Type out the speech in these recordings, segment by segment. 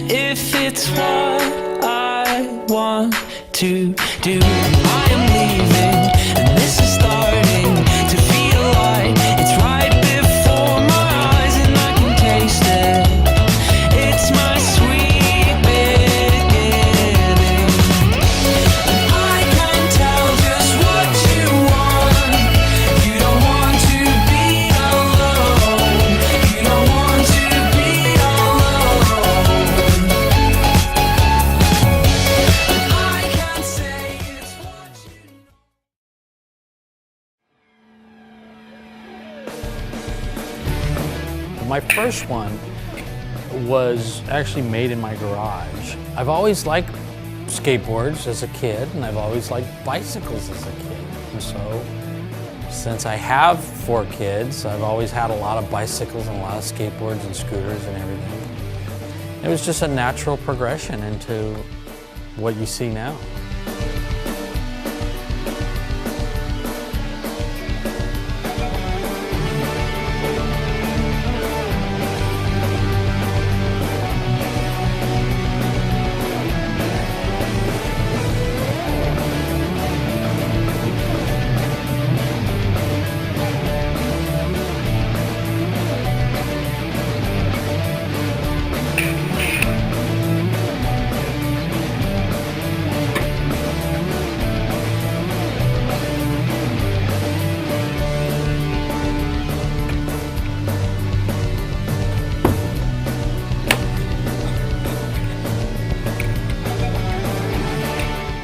if it's what I want to do. I am leaving, and this is starting to feel like it's right before my eyes, and I can taste it. It's my sweet beginning, and I can tell just what you want. You don't want to be alone. You don't want to be alone. And I can't say it's what you know. My first one was actually made in my garage. I've always liked skateboards as a kid, and I've always liked bicycles as a kid. And so, since I have 4 kids, I've always had a lot of bicycles and a lot of skateboards and scooters and everything. It was just a natural progression into what you see now.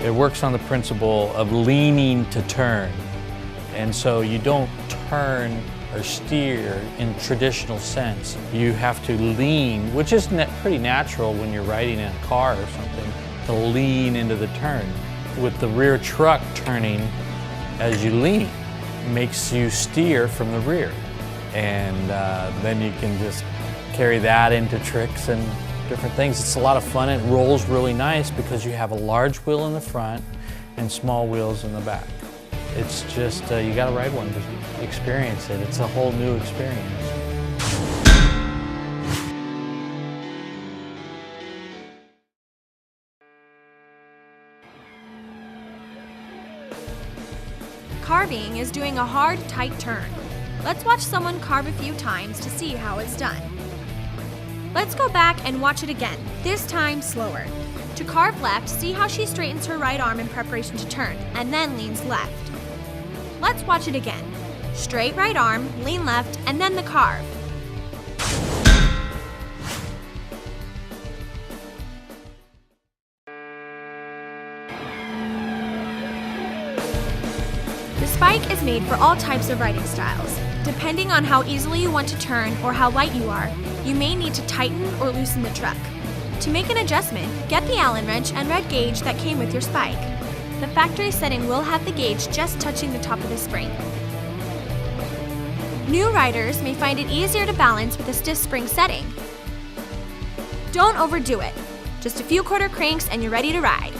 It works on the principle of leaning to turn. And so you don't turn or steer in traditional sense. You have to lean, which is pretty natural when you're riding in a car or something, to lean into the turn. With the rear truck turning as you lean, makes you steer from the rear. And then you can just carry that into tricks and different things. It's a lot of fun. It rolls really nice because you have a large wheel in the front and small wheels in the back. It's just, you gotta ride one to experience it. It's a whole new experience. Carving is doing a hard, tight turn. Let's watch someone carve a few times to see how it's done. Let's go back and watch it again, this time slower. To carve left, see how she straightens her right arm in preparation to turn, and then leans left. Let's watch it again. Straight right arm, lean left, and then the carve. The Sbyke is made for all types of riding styles. Depending on how easily you want to turn or how light you are, you may need to tighten or loosen the truck. To make an adjustment, get the Allen wrench and red gauge that came with your Sbyke. The factory setting will have the gauge just touching the top of the spring. New riders may find it easier to balance with a stiff spring setting. Don't overdo it. Just a few quarter cranks and you're ready to ride.